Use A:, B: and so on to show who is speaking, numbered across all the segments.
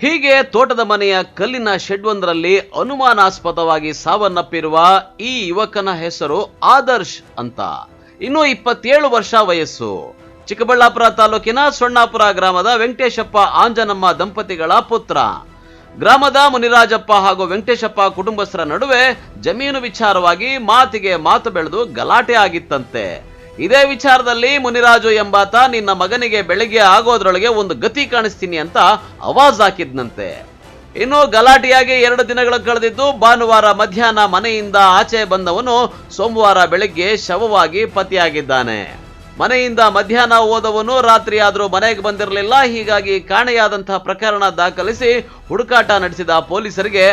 A: ಹೀಗೆ ತೋಟದ ಮನೆಯ ಕಲ್ಲಿನ ಶೆಡ್ ಒಂದರಲ್ಲಿ ಅನುಮಾನಾಸ್ಪದವಾಗಿ ಸಾವನ್ನಪ್ಪಿರುವ ಈ ಯುವಕನ ಹೆಸರು ಆದರ್ಶ್ ಅಂತ. ಇನ್ನು 27 ವರ್ಷ ವಯಸ್ಸು. ಚಿಕ್ಕಬಳ್ಳಾಪುರ ತಾಲೂಕಿನ ಸೊಣ್ಣಾಪುರ ಗ್ರಾಮದ ವೆಂಕಟೇಶಪ್ಪ ಆಂಜನಮ್ಮ ದಂಪತಿಗಳ ಪುತ್ರ. ಗ್ರಾಮದ ಮುನಿರಾಜಪ್ಪ ಹಾಗೂ ವೆಂಕಟೇಶಪ್ಪ ಕುಟುಂಬಸ್ಥರ ನಡುವೆ ಜಮೀನು ವಿಚಾರವಾಗಿ ಮಾತಿಗೆ ಮಾತು ಬೆಳೆದು ಗಲಾಟೆ ಆಗಿತ್ತಂತೆ. ಇದೇ ವಿಚಾರದಲ್ಲಿ ಮುನಿರಾಜು ಎಂಬಾತ ನಿನ್ನ ಮಗನಿಗೆ ಬೆಳಿಗ್ಗೆ ಆಗೋದ್ರೊಳಗೆ ಒಂದು ಗತಿ ಕಾಣಿಸ್ತೀನಿ ಅಂತ ಆವಾಜ್ ಹಾಕಿದ್ನಂತೆ. ಇನ್ನು ಗಲಾಟೆಯಾಗಿ 2 ದಿನಗಳು ಕಳೆದಿದ್ದು ಭಾನುವಾರ ಮಧ್ಯಾಹ್ನ ಮನೆಯಿಂದ ಆಚೆ ಬಂದವನು ಸೋಮವಾರ ಬೆಳಗ್ಗೆ ಶವವಾಗಿ ಪತಿಯಾಗಿದ್ದಾನೆ. ಮನೆಯಿಂದ ಮಧ್ಯಾಹ್ನ ಹೋದವನು ರಾತ್ರಿ ಆದರೂ ಮನೆಗೆ ಬಂದಿರಲಿಲ್ಲ. ಹೀಗಾಗಿ ಕಾಣೆಯಾದಂತಹ ಪ್ರಕರಣ ದಾಖಲಿಸಿ ಹುಡುಕಾಟ ನಡೆಸಿದ ಪೊಲೀಸರಿಗೆ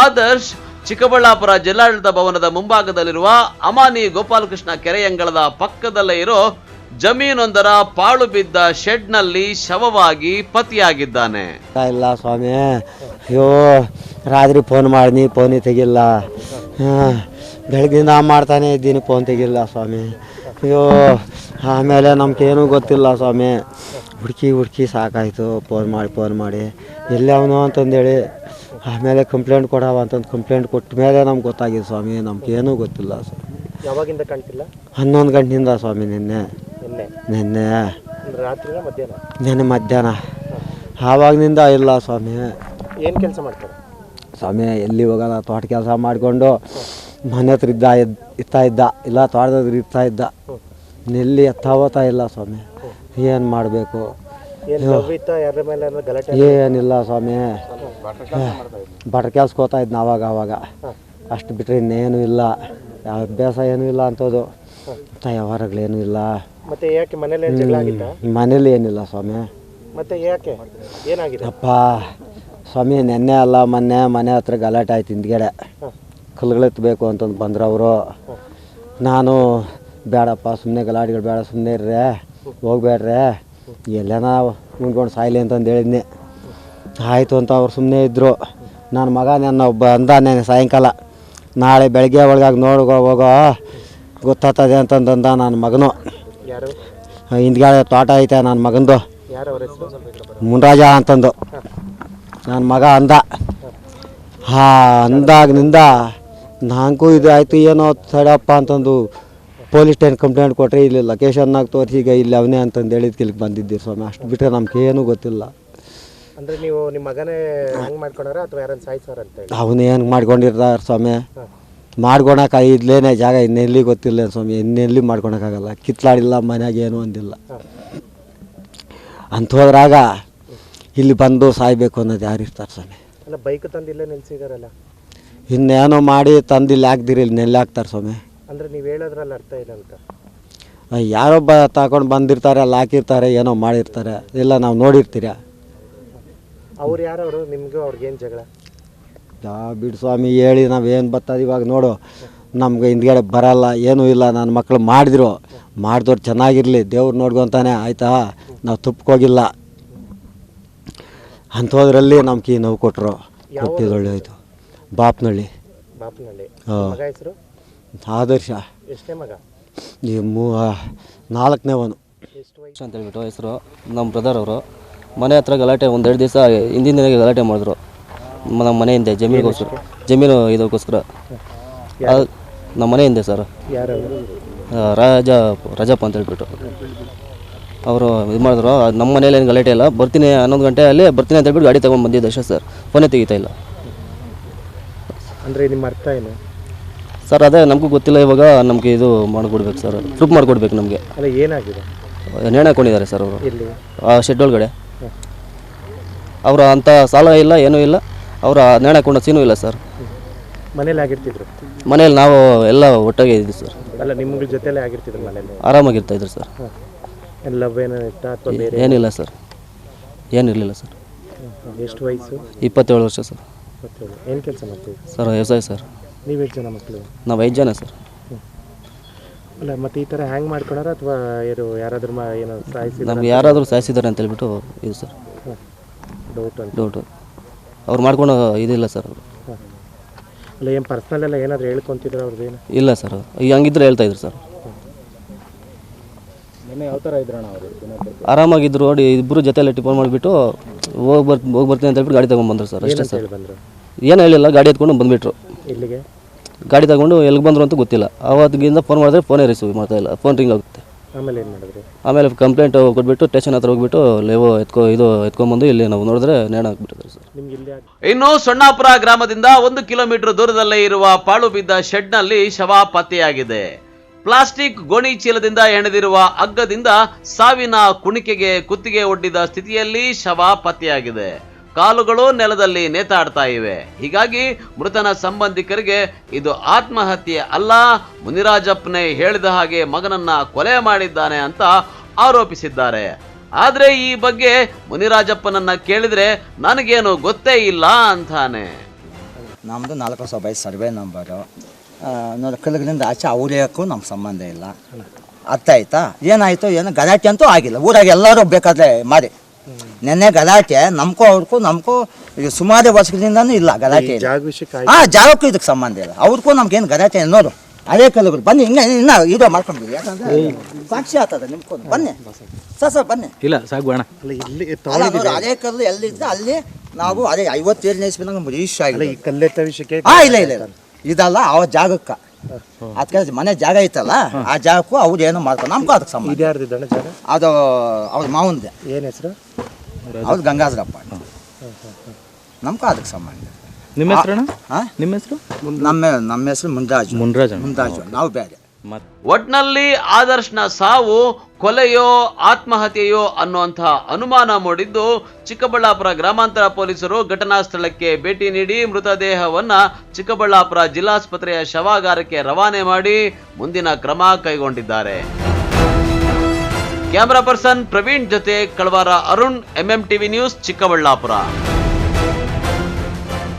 A: ಆದರ್ಶ್ ಚಿಕ್ಕಬಳ್ಳಾಪುರ ಜಿಲ್ಲಾಡಳಿತ ಭವನದ ಮುಂಭಾಗದಲ್ಲಿರುವ ಅಮಾನಿ ಗೋಪಾಲಕೃಷ್ಣ ಕೆರೆಯಂಗಳದ ಪಕ್ಕದಲ್ಲೇ ಇರೋ ಜಮೀನೊಂದರ ಪಾಳು ಬಿದ್ದ ಶೆಡ್ನಲ್ಲಿ ಶವವಾಗಿ ಪತಿಯಾಗಿದ್ದಾನೆ.
B: ಇಲ್ಲ ಸ್ವಾಮಿ, ಅಯ್ಯೋ ರಾತ್ರಿ ಫೋನ್ ಮಾಡಿದ್ನಿ, ಫೋನೇ ತೆಗಿಲ್ಲ. ಬೆಳಗ್ಗಿಂದ ಮಾಡ್ತಾನೆ ಇದ್ದೀನಿ, ಫೋನ್ ತೆಗಿಲ್ಲ ಸ್ವಾಮಿ. ಅಯ್ಯೋ ಆಮೇಲೆ ನಮ್ಗೇನೂ ಗೊತ್ತಿಲ್ಲ ಸ್ವಾಮಿ. ಹುಡುಕಿ ಸಾಕಾಯಿತು. ಫೋನ್ ಮಾಡಿ ಎಲ್ಲಿ ಅವನು ಅಂತಂದೇಳಿ ಆಮೇಲೆ ಕಂಪ್ಲೇಂಟ್ ಕೊಡವ ಅಂತಂದು ಕಂಪ್ಲೇಂಟ್ ಕೊಟ್ಟ ಮೇಲೆ ನಮ್ಗೆ ಗೊತ್ತಾಗಿದೆ ಸ್ವಾಮಿ. ನಮ್ಗೇನೂ ಗೊತ್ತಿಲ್ಲ ಸ್ವಾಮಿ.
C: ಯಾವಾಗಿಂದ ಕಾಣ್ತಿಲ್ಲ?
B: 11 ಗಂಟೆಯಿಂದ ಸ್ವಾಮಿ. ನಿನ್ನೆ ಮಧ್ಯಾಹ್ನ ಆವಾಗಿನಿಂದ ಇಲ್ಲ ಸ್ವಾಮಿ.
C: ಏನು ಕೆಲಸ ಮಾಡ್ತಾರೆ
B: ಸ್ವಾಮಿ? ಎಲ್ಲಿ ಹೋಗಲ್ಲ, ತೋಟ ಕೆಲಸ ಮಾಡಿಕೊಂಡು ಮನೆ ಹತ್ರ ಇರ್ತಾ ಇದ್ದ, ಇಲ್ಲ ತೋಟದ ಇರ್ತಾ ಇದ್ದ. ನೆಲ್ಲಿ ಹೋಗ್ತಾ ಇಲ್ಲ ಸ್ವಾಮಿ. ಏನು ಮಾಡಬೇಕು? ಏನಿಲ್ಲ ಸ್ವಾಮಿ. ಬಟ್ರ ಕೆಲ್ಸಕ್ಕೆ ಹೋಗ್ತಾ ಇದ್ನ ಅವಾಗ. ಅಷ್ಟು ಬಿಟ್ಟರೆ ಇನ್ನೇನು ಇಲ್ಲ. ಯಾವ ಅಭ್ಯಾಸ ಏನೂ ಇಲ್ಲ ಅಂಥದ್ದು. ವ್ಯವಹಾರಗಳೇನೂ ಇಲ್ಲ.
C: ಮತ್ತೆ ಯಾಕೆ ಮನೇಲಿ ಜಗಳ ಆಗಿತ್ತಾ?
B: ಮನೇಲಿ ಏನಿಲ್ಲ ಸ್ವಾಮಿ.
C: ಮತ್ತೆ ಯಾಕೆ ಏನಾಗಿದೆ?
B: ಅಪ್ಪ ಸ್ವಾಮಿ, ನೆನ್ನೆ ಅಲ್ಲ ಮೊನ್ನೆ ಮನೆ ಹತ್ರ ಗಲಾಟೆ ಆಯ್ತು. ಹಿಂದ್ಗಡೆ ಕಲ್ಲುಗಳೆತ್ತಬೇಕು ಅಂತಂದು ಬಂದ್ರವರು. ನಾನು ಬೇಡಪ್ಪ, ಸುಮ್ಮನೆ ಗಲಾಟೆಗಳು ಬೇಡ, ಸುಮ್ಮನೆ ಇರ್ರೆ, ಹೋಗ್ಬೇಡ್ರೆ, ಎಲ್ಲೇನ ಮುಂದ್ಕೊಂಡು ಸಾಯ್ಲಿ ಅಂತಂದು ಹೇಳಿದ್ನಿ. ಆಯಿತು ಅಂತ ಅವ್ರು ಸುಮ್ಮನೆ ಇದ್ದರು. ನನ್ನ ಮಗ ನನ್ನ ಒಬ್ಬ ಅಂದಾನೆ ಸಾಯಂಕಾಲ, ನಾಳೆ ಬೆಳಗ್ಗೆ ಒಳಗಾಗಿ ಹೋಗೋ ಗೊತ್ತಾಗ್ತದೆ ಅಂತಂದ ನನ್ನ ಮಗನು. ಹಿಂದ್ಗಡೆ ತೋಟ ಐತೆ ನನ್ನ ಮಗಂದು, ಮುನ್ರಾಜ ಅಂತಂದು ನನ್ನ ಮಗ ಅಂದ. ಅಂದಾಗಿನಿಂದ ನನಗೂ ಇದು ಆಯಿತು, ಏನೋ ತಡಪ್ಪ ಅಂತಂದು ಪೊಲೀಸ್ ಸ್ಟೇಷನ್ ಕಂಪ್ಲೇಂಟ್ ಕೊಟ್ಟರೆ ಇಲ್ಲಿ ಲೊಕೇಶನ್ನಾಗ ತೋರಿಸಿ ಈಗ ಇಲ್ಲಿ ಅವನೇ ಅಂತಂದು ಹೇಳಿದ ಕೆಲ್ಗೆ ಬಂದಿದ್ದೀರಿ ಸ್ವಾಮಿ. ಅಷ್ಟು ಬಿಟ್ಟರೆ ನಮ್ಗೇನೂ ಗೊತ್ತಿಲ್ಲ.
C: ಅಂದರೆ ನೀವು ನಿಮ್ಮ ಮಗನೇ ಹೆಂಗೆ ಮಾಡ್ಕೊಂಡ್ರ ಅಥವಾ ಯಾರನ್ನು ಸಾಯಿಸೋರು ಅಂತ ಹೇಳಿ?
B: ಅವನೇನು ಮಾಡ್ಕೊಂಡಿರ್ತಾರೆ ಸ್ವಾಮಿ. ಮಾಡ್ಕೊಳಕ್ಕೆ ಇದ್ಲೇನೆ ಜಾಗ, ಇನ್ನೆಲ್ಲಿ ಗೊತ್ತಿಲ್ಲ ಸ್ವಾಮಿ. ಇನ್ನೆಲ್ಲಿ ಮಾಡ್ಕೊಳಕ್ಕಾಗಲ್ಲ. ಕಿತ್ಲಾಡಿಲ್ಲ, ಮನೆಯಾಗ ಏನು ಅಂದಿಲ್ಲ. ಅಂಥೋದ್ರಾಗ ಇಲ್ಲಿ ಬಂದು ಸಾಯ್ಬೇಕು ಅನ್ನೋದು ಯಾರು ಇರ್ತಾರೆ ಸ್ವಾಮಿ?
C: ಅಲ್ಲ, ಬೈಕ್ ತಂದು ಇಲ್ಲೇ ನಿಲ್ಸಿದಾರಲ್ಲ,
B: ಇನ್ನೇನೋ ಮಾಡಿ ತಂದು ಇಲ್ಲಿ ಹಾಕ್ದಿರಿ, ಇಲ್ಲಿ ನೆಲ್ಲಿ ಹಾಕ್ತಾರೆ ಸ್ವಾಮಿ.
C: ಅಂದರೆ ನೀವು ಹೇಳೋದ್ರಲ್ಲಿ ಅರ್ಥ ಇಲ್ಲ ಅಂತ.
B: ಯಾರೊಬ್ಬ ತಗೊಂಡು ಬಂದಿರ್ತಾರೆ, ಅಲ್ಲಿ ಹಾಕಿರ್ತಾರೆ, ಏನೋ ಮಾಡಿರ್ತಾರೆ, ಇಲ್ಲ ನಾವು ನೋಡಿರ್ತೀರ.
C: ಅವ್ರು ಯಾರವರು? ನಿಮಗೂ ಅವ್ರಿಗೇನು ಜಗಳ?
B: ಬಿಡು ಸ್ವಾಮಿ, ಹೇಳಿ ನಾವೇನು ಬರ್ತದೆ ಇವಾಗ. ನೋಡು, ನಮ್ಗೆ ಹಿಂದ್ಗಡೆ ಬರಲ್ಲ, ಏನೂ ಇಲ್ಲ. ನನ್ನ ಮಕ್ಕಳು ಮಾಡಿದವ್ರು ಚೆನ್ನಾಗಿರಲಿ, ದೇವ್ರು ನೋಡ್ಕೊತಾನೆ, ಆಯಿತಾ? ನಾವು ತಪ್ಪೋಗಿಲ್ಲ. ಅಂಥದ್ರಲ್ಲಿ ನಮ್ಗೆ ಈ ನೋವು ಕೊಟ್ಟರು. ಕೊಟ್ಟಿದ್ದೊಳ್ಳೆ ಆಯಿತು. ಬಾಪ್ನಳ್ಳಿ.
C: ಮಗ ಹೆಸರು
B: ಆದರ್ಶ.
C: ಎಷ್ಟನೇ ಮಗ?
B: ಈ 4ನೇವನು.
C: ಎಷ್ಟು ವಯಸ್ಸು
D: ಅಂತ ಹೇಳ್ಬಿಟ್ಟು ಹೆಸರು. ನಮ್ಮ ಬ್ರದರ್ ಅವರು ಮನೆ ಹತ್ರ ಗಲಾಟೆ 1-2 ದಿವಸ ಹಿಂದಿನ ದಿನಕ್ಕೆ ಗಲಾಟೆ ಮಾಡಿದ್ರು. ನಮ್ಮ ಮನೆ ಹಿಂದೆ ಜಮೀನು ಇದಕ್ಕೋಸ್ಕರ. ನಮ್ಮ ಮನೆ ಹಿಂದೆ ಸರ್, ರಾಜಪ್ಪ ಅಂತ ಹೇಳ್ಬಿಟ್ಟು ಅವರು ಇದು ಮಾಡಿದ್ರು. ನಮ್ಮ ಮನೇಲಿ ಏನು ಗಲಾಟೆ ಇಲ್ಲ, ಬರ್ತೀನಿ 11 ಗಂಟೆಯಲ್ಲಿ ಬರ್ತೀನಿ ಅಂತ ಹೇಳ್ಬಿಟ್ಟು ಗಾಡಿ ತೊಗೊಂಡು ಬಂದಿದ್ದೆ ಅಷ್ಟೇ ಸರ್. ಫೋನೇ ತೆಗಿತಾ ಇಲ್ಲ.
C: ಅಂದರೆ ನಿಮ್ಮ ಅರ್ಥ ಏನು
D: ಸರ್? ಅದೇ ನಮಗೂ ಗೊತ್ತಿಲ್ಲ. ಇವಾಗ ನಮಗೆ ಇದು ಮಾಡಿಕೊಡ್ಬೇಕು ಸರ್, ಪ್ರೂಫ್ ಮಾಡಿಕೊಡ್ಬೇಕು ನಮಗೆ.
C: ಅಲ್ಲ, ಏನಾಗಿದೆ?
D: ನೇಣು ಹಾಕೊಂಡಿದ್ದಾರೆ ಸರ್ ಅವರು
C: ಇಲ್ಲಿ
D: ಆ ಶೆಡ್ ಒಳಗಡೆ. ಅವರು ಅಂಥ ಸಾಲ ಇಲ್ಲ, ಏನೂ ಇಲ್ಲ. ಅವರ ನೇಣು ಹಾಕೊಂಡ ಸೀನೂ ಇಲ್ಲ ಸರ್.
C: ಮನೇಲಿ ಆಗಿರ್ತಿದ್ರು?
D: ಮನೇಲಿ ನಾವು ಎಲ್ಲ ಒಟ್ಟಾಗೆ ಇದ್ದೀವಿ ಸರ್.
C: ಅಲ್ಲ, ನಿಮ್ಗಳ ಜೊತೆಲೇ ಆಗಿರ್ತಿದ್ರು ಮನೇಲಿ?
D: ಆರಾಮಾಗಿರ್ತಾಯಿದ್ರು ಸರ್.
C: ಲವ್ ಏನೋ ಇತ್ತಾ ಅಥವಾ ಬೇರೆ?
D: ಏನಿಲ್ಲ ಸರ್, ಏನಿರಲಿಲ್ಲ ಸರ್.
C: ಎಷ್ಟು ವಯಸ್ಸು?
D: 27 ವರ್ಷ ಸರ್.
C: 27. ಏನು ಕೆಲಸ ಮಾಡ್ತೀವಿ
D: ಸರ್? ವ್ಯವಸಾಯ ಸರ್.
C: ನೀವು ಎಷ್ಟು ಜನ ಮಕ್ಕಳು?
D: ನಾವು 5 ಜನ ಸರ್.
C: ಅಲ್ಲ, ಮತ್ತೆ ಈ ಥರ ಹ್ಯಾಂಗ್ ಮಾಡ್ಕೊಳಾರ ಅಥವಾ ಯಾರಾದ್ರೂ ಏನೋ ಸಾಯಿಸಿದ್ರು?
D: ನಮ್ಗೆ ಯಾರಾದರೂ ಸಾಯಿಸಿದ್ದಾರೆ ಅಂತ ಹೇಳ್ಬಿಟ್ಟು ಇದು ಸರ್ ಡೌಟು. ಅವ್ರು ಮಾಡ್ಕೊಂಡು ಇದಿಲ್ಲ ಸರ್.
C: ಅಲ್ಲ, ಏನು ಪರ್ಸ್ನಲ್ ಎಲ್ಲ ಏನಾದರೂ ಹೇಳ್ಕೊತಿದ್ರು ಅವ್ರದ್ದೇನು?
D: ಇಲ್ಲ ಸರ್, ಈಗ ಹಂಗಿದ್ರೆ ಹೇಳ್ತಾಯಿದ್ರು ಸರ್.
C: ನಿನ್ನೆ ಯಾವ ಥರ ಇದ್ರಣ್ಣ ಅವರು?
D: ಆರಾಮಾಗಿದ್ರು ನೋಡಿ. ಇಬ್ಬರು ಜೊತೆಯಲ್ಲಿ ಟಿಫನ್ ಮಾಡಿಬಿಟ್ಟು ಹೋಗಿ ಬರ್ತೀನಿ ಅಂತ ಹೇಳ್ಬಿಟ್ಟು ಗಾಡಿ ತೊಗೊಂಡ್ಬಂದ್ರು ಸರ್ ಅಷ್ಟೇ ಸರ್.
C: ಹೇಳಿ ಬಂದರು?
D: ಏನು ಹೇಳಿಲ್ಲ, ಗಾಡಿ ಎತ್ಕೊಂಡು ಬಂದುಬಿಟ್ರು.
C: ಇಲ್ಲಿಗೆ
D: ಗಾಡಿ ತಗೊಂಡು ಎಲ್ಲಿಗೆ ಬಂದರು ಅಂತ ಗೊತ್ತಿಲ್ಲ. ಆವತ್ತಿಗಿಂದ ಫೋನ್ ಮಾಡಿದ್ರೆ ಫೋನೇ ರಿಸೀವ್ ಮಾಡ್ತಾ ಇಲ್ಲ, ಫೋನ್ ರಿಂಗ್ ಆಗುತ್ತೆ.
C: ಆಮೇಲೆ ಏನು ಮಾಡಿದ್ರಿ?
D: ಆಮೇಲೆ ಕಂಪ್ಲೇಂಟ್ ಕೊಟ್ಬಿಟ್ಟು ಸ್ಟೇಷನ್ ಹತ್ರ ಹೋಗ್ಬಿಟ್ಟು ಲೇವೋ ಎತ್ಕೊಂಡ್ಬಂದು ಇಲ್ಲಿ ನಾವು ನೋಡಿದ್ರೆ ನೇಣ ಹಾಕ್ಬಿಟ್ಟಿದ್ದಾರೆ ಸರ್.
C: ನಿಮ್ಗೆ ಇಲ್ಲಿ
A: ಇನ್ನು ಸೊಣ್ಣಾಪುರ ಗ್ರಾಮದಿಂದ 1 ಕಿಲೋಮೀಟರ್ ದೂರದಲ್ಲೇ ಇರುವ ಪಾಳು ಬಿದ್ದ ಶೆಡ್ನಲ್ಲಿ ಶವ ಪತ್ತೆಯಾಗಿದೆ. ಪ್ಲಾಸ್ಟಿಕ್ ಗೋಣಿ ಚೀಲದಿಂದ ಹೆಣೆದಿರುವ ಹಗ್ಗದಿಂದ ಸಾವಿನ ಕುಣಿಕೆಗೆ ಕುತ್ತಿಗೆ ಒಡ್ಡಿದ ಸ್ಥಿತಿಯಲ್ಲಿ ಶವ ಪತ್ತೆಯಾಗಿದೆ. ಕಾಲುಗಳು ನೆಲದಲ್ಲಿ ನೇತಾಡ್ತಾ ಇವೆ. ಹೀಗಾಗಿ ಮೃತನ ಸಂಬಂಧಿಕರಿಗೆ ಇದು ಆತ್ಮಹತ್ಯೆ ಅಲ್ಲ, ಮುನಿರಾಜಪ್ಪನೇ ಹೇಳಿದ ಹಾಗೆ ಮಗನನ್ನ ಕೊಲೆ ಮಾಡಿದ್ದಾನೆ ಅಂತ ಆರೋಪಿಸಿದ್ದಾರೆ. ಆದ್ರೆ ಈ ಬಗ್ಗೆ ಮುನಿರಾಜಪ್ಪನನ್ನ ಕೇಳಿದ್ರೆ ನನಗೇನು ಗೊತ್ತೇ ಇಲ್ಲ ಅಂತಾನೆ.
E: ನಮ್ಮದು 4 ಸರ್ವೆ ನಂಬರು ನೋಡಿ, ಕಲಗಲಿಂದ ಆಚೆ ಅವ್ರೇಕ್ಕೂ ನಮ್ಮ ಸಂಬಂಧ ಇಲ್ಲ. ಅರ್ಥ ಆಯ್ತಾ? ಏನಾಯಿತು ಏನೋ ಗಲಾಟೆ ಅಂತೂ ಆಗಿಲ್ಲ. ಊರಾಗ ಎಲ್ಲರೂ ಬೇಕಾದ್ರೆ ಮಾಡಿ ನೆನ್ನೆ ಗಲಾಟೆ ನಮ್ಕೋ ಈಗ ಸುಮಾರು ವರ್ಷಗಳಿಂದನೂ ಇಲ್ಲ ಗಲಾಟೆ. ಜಾಗಕ್ಕೂ ಇದಕ್ಕೆ ಸಂಬಂಧ ಇಲ್ಲ. ಅವ್ರಿಗೂ ನಮ್ಗೇನು ಗಲಾಟೆ ನೋಡು. ಅದೇ ಕಲ್ಲುಗಳು ಬನ್ನಿ, ಹಿಂಗೆ ಇನ್ನ ಇದು ಮಾಡ್ಕೊಂಡ್ಬಿಡಿ. ಯಾಕಂದ್ರೆ ಸಾಕ್ಷಿ ಆಗ್ತದೆ ನಿಮ್ಕೊಂಡು. ಬನ್ನಿ ಸರ್ ಬನ್ನಿ.
C: ಇಲ್ಲ ಸಾಗುವಣ.
E: ಅದೇ ಕಲ್ಲು ಎಲ್ಲಿದ್ದ ಅಲ್ಲಿ ನಾವು ಅದೇ 57ನೇ ಇಸ್ವಿನಾಗ ರಿಜಿಸ್ಟರ್ ಆಗಿಲ್ಲ.
C: ಈ ಕಲ್ಲೆತ್ತ ವಿಷಯಕ್ಕೆ
E: ಇಲ್ಲ ಇದಲ್ಲ ಅವ ಜಾಗಕ್ಕೆ ಅದಕ್ಕೆ ಮನೆ ಜಾಗ ಐತಲ್ಲ, ಆ ಜಾಗಕ್ಕೂ ಅವ್ರು ಏನೋ ಮಾಡ್ಕೊಂಡು ನಮ್ಗೂ ಅದಕ್ಕೆ ಸಂಬಂಧ. ಅದು ಅವ್ರ ಮಾವಂದೆ.
C: ಏನು ಹೆಸರು?
E: ಅವ್ರು ಗಂಗಾಧರಪ್ಪ. ನಮ್ಗೂ ಅದಕ್ಕೆ ಸಂಬಂಧ.
C: ನಿಮ್ಮ ಹೆಸರು? ನಿಮ್ಮ ಹೆಸರು?
E: ನಮ್ಮ ಹೆಸರು ಮುನ್ರಾಜು. ನಾವು ಬೇರೆ.
A: ಒಟ್ನಲ್ಲಿ ಆದರ್ಶ್ನ ಸಾವು ಕೊಲೆಯೋ ಆತ್ಮಹತ್ಯೆಯೋ ಅನ್ನುವಂಥ ಅನುಮಾನ ಮೂಡಿದ್ದು, ಚಿಕ್ಕಬಳ್ಳಾಪುರ ಗ್ರಾಮಾಂತರ ಪೊಲೀಸರು ಘಟನಾ ಸ್ಥಳಕ್ಕೆ ಭೇಟಿ ನೀಡಿ ಮೃತದೇಹವನ್ನ ಚಿಕ್ಕಬಳ್ಳಾಪುರ ಜಿಲ್ಲಾಸ್ಪತ್ರೆಯ ಶವಾಗಾರಕ್ಕೆ ರವಾನೆ ಮಾಡಿ ಮುಂದಿನ ಕ್ರಮ ಕೈಗೊಂಡಿದ್ದಾರೆ. ಕ್ಯಾಮರಾ ಪರ್ಸನ್ ಪ್ರವೀಣ್ ಜೊತೆ ಕಳವಾರ ಅರುಣ್, MMTV ನ್ಯೂಸ್, ಚಿಕ್ಕಬಳ್ಳಾಪುರ.